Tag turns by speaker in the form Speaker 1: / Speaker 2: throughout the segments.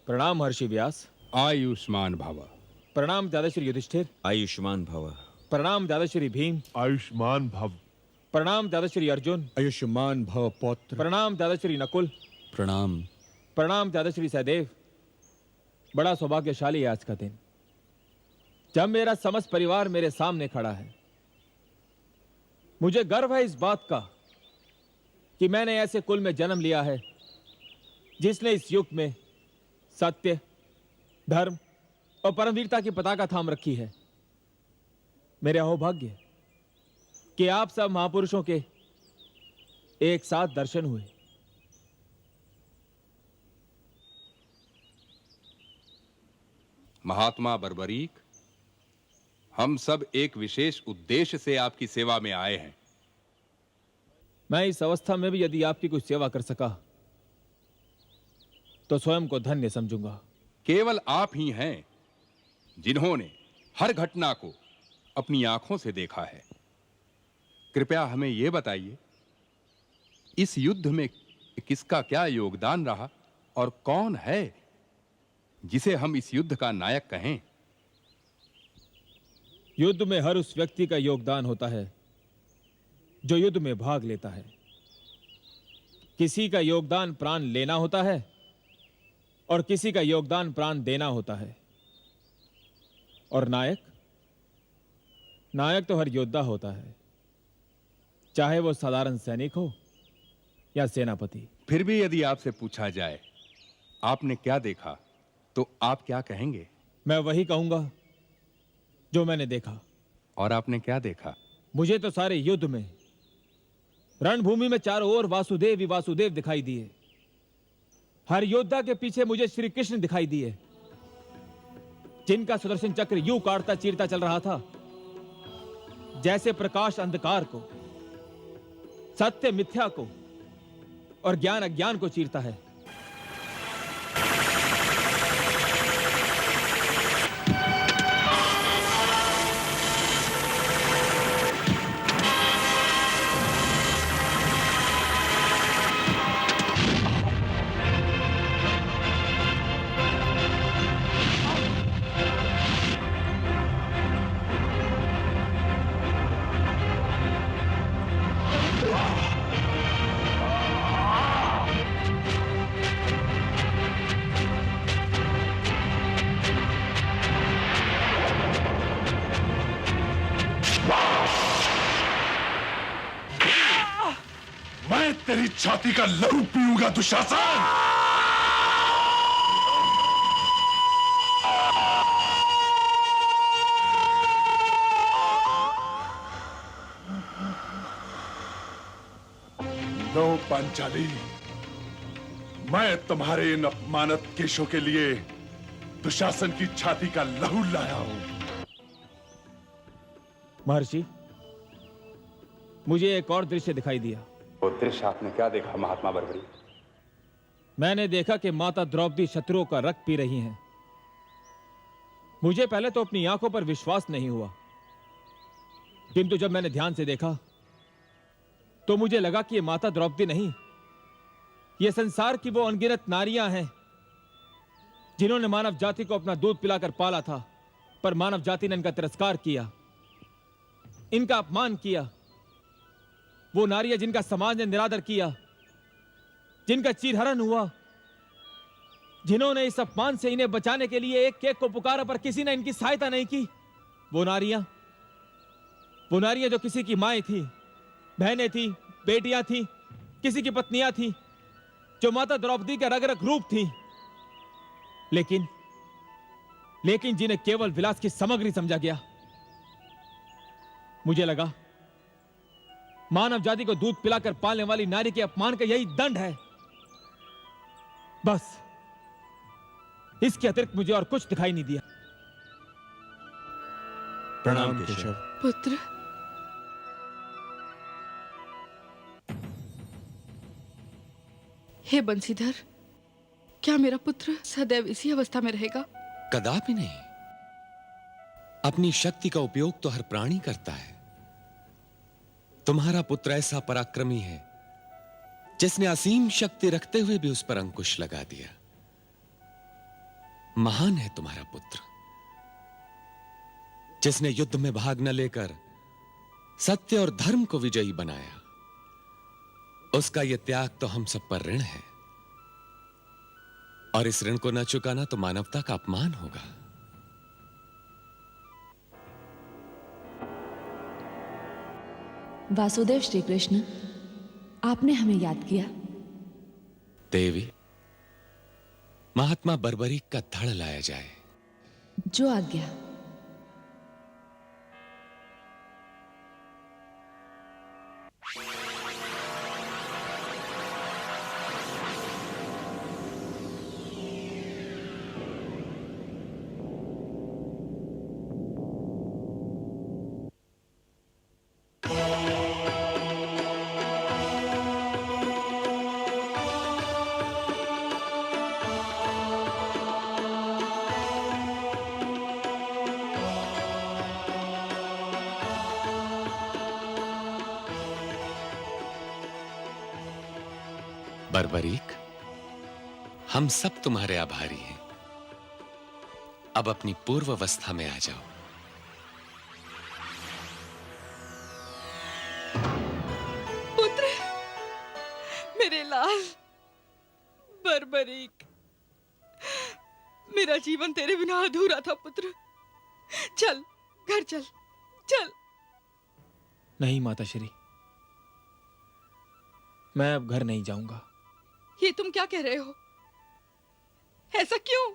Speaker 1: प्रणाम महर्षि व्यास।
Speaker 2: आयुष्मान भव।
Speaker 1: प्रणाम दादा श्री युधिष्ठिर।
Speaker 3: आयुष्मान भव।
Speaker 1: प्रणाम दादा श्री भीम।
Speaker 4: आयुष्मान भव।
Speaker 1: प्रणाम दादा श्री अर्जुन।
Speaker 5: आयुष्मान भव पौत्र।
Speaker 1: प्रणाम दादा श्री नकुल।
Speaker 3: प्रणाम।
Speaker 1: प्रणाम दादा श्री सहदेव। बड़ा सौभाग्यशाली है आज का दिन, जब मेरा समस्त परिवार मेरे सामने खड़ा है। मुझे गर्व है इस बात का कि मैंने ऐसे कुल में जन्म लिया है जिसने इस युग में सत्य, धर्म और परमवीरता की पताका थाम रखी है। मेरे अहोभाग्य कि आप सब महापुरुषों के एक साथ दर्शन हुए।
Speaker 2: महात्मा बर्बरीक, हम सब एक विशेष उद्देश्य से आपकी सेवा में आए हैं।
Speaker 1: मैं इस अवस्था में भी यदि आपकी कुछ सेवा कर सका तो स्वयं को धन्य समझूंगा।
Speaker 2: केवल आप ही हैं जिन्होंने हर घटना को अपनी आंखों से देखा है। कृपया हमें यह बताइए, इस युद्ध में किसका क्या योगदान रहा और कौन है जिसे हम इस युद्ध का नायक कहें?
Speaker 1: युद्ध में हर उस व्यक्ति का योगदान होता है जो युद्ध में भाग लेता है। किसी का योगदान प्राण लेना होता है और किसी का योगदान प्राण देना होता है। और नायक तो हर योद्धा होता है, चाहे वो साधारण सैनिक हो या सेनापति।
Speaker 2: फिर भी यदि आपसे पूछा जाए आपने क्या देखा तो आप क्या कहेंगे?
Speaker 1: मैं वही कहूंगा जो मैंने देखा।
Speaker 2: और आपने क्या देखा?
Speaker 1: मुझे तो सारे युद्ध में रणभूमि में चारों ओर वासुदेव ही वासुदेव दिखाई दिए। हर योद्धा के पीछे मुझे श्री कृष्ण दिखाई दिए, जिनका सुदर्शन चक्र यूं काटता चीरता चल रहा था जैसे प्रकाश अंधकार को, सत्य मिथ्या को और ज्ञान अज्ञान को चीरता है।
Speaker 4: तेरी छाती का लहू पीऊंगा दुशासन। लो पांचाली, मैं तुम्हारे इन अपमानित केशों के लिए दुशासन की छाती का लहू लाया हूं।
Speaker 1: महर्षि, मुझे एक और दृश्य दिखाई दिया।
Speaker 2: वो दृश्य आपने क्या देखा महात्मा बर्बरी?
Speaker 1: मैंने देखा कि माता द्रौपदी शत्रुओं का रक्त पी रही हैं। मुझे पहले तो अपनी आंखों पर विश्वास नहीं हुआ, किंतु जब मैंने ध्यान से देखा तो मुझे लगा कि ये माता द्रौपदी नहीं, ये संसार की वो अनगिनत नारियां हैं जिन्होंने मानव जाति को अपना दूध पिलाकर पाला था, पर मानव जाति ने इनका तिरस्कार किया, इनका अपमान किया। वो नारियां जिनका समाज ने निरादर किया, जिनका चीरहरण हुआ, जिन्होंने इस अपमान से इन्हें बचाने के लिए एक एक को पुकारा पर किसी ने इनकी सहायता नहीं की। वो नारियां जो किसी की माएं थी, बहनें थी, बेटियां थी, किसी की पत्नियां थी, जो माता द्रौपदी का रग रग रूप थी, लेकिन जिन्हें केवल विलास की सामग्री समझा गया। मुझे लगा मानव जाति को दूध पिलाकर पालने वाली नारी के अपमान का यही दंड है। बस इसके अतिरिक्त मुझे और कुछ दिखाई नहीं दिया।
Speaker 3: प्रणाम केशव।
Speaker 6: पुत्र, हे बंसीधर, क्या मेरा पुत्र सदैव इसी अवस्था में रहेगा?
Speaker 3: कदापि नहीं।
Speaker 6: अपनी शक्ति का उपयोग तो हर प्राणी करता है। तुम्हारा पुत्र ऐसा पराक्रमी है जिसने असीम शक्ति रखते हुए भी उस पर अंकुश लगा दिया। महान है तुम्हारा पुत्र, जिसने युद्ध में भाग न लेकर सत्य और धर्म को विजयी बनाया। उसका यह त्याग तो हम सब पर ऋण है, और इस ऋण को न चुकाना तो मानवता का अपमान होगा।
Speaker 7: वासुदेव श्री कृष्ण, आपने हमें याद किया।
Speaker 6: देवी, महात्मा बर्बरीक का धड़ लाया जाए।
Speaker 7: जो आज्ञा।
Speaker 6: बर्बरीक, हम सब तुम्हारे आभारी हैं। अब अपनी पूर्व अवस्था में आ जाओ।
Speaker 8: पुत्र, मेरे लाल बर्बरीक, मेरा जीवन तेरे बिना अधूरा था पुत्र। चल, घर चल, चल।
Speaker 1: नहीं माताश्री, मैं अब घर नहीं जाऊंगा।
Speaker 8: ये तुम क्या कह रहे हो? ऐसा क्यों?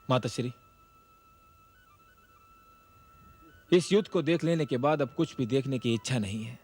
Speaker 1: माताश्री, इस युद्ध को देख लेने के बाद अब कुछ भी देखने की इच्छा नहीं है।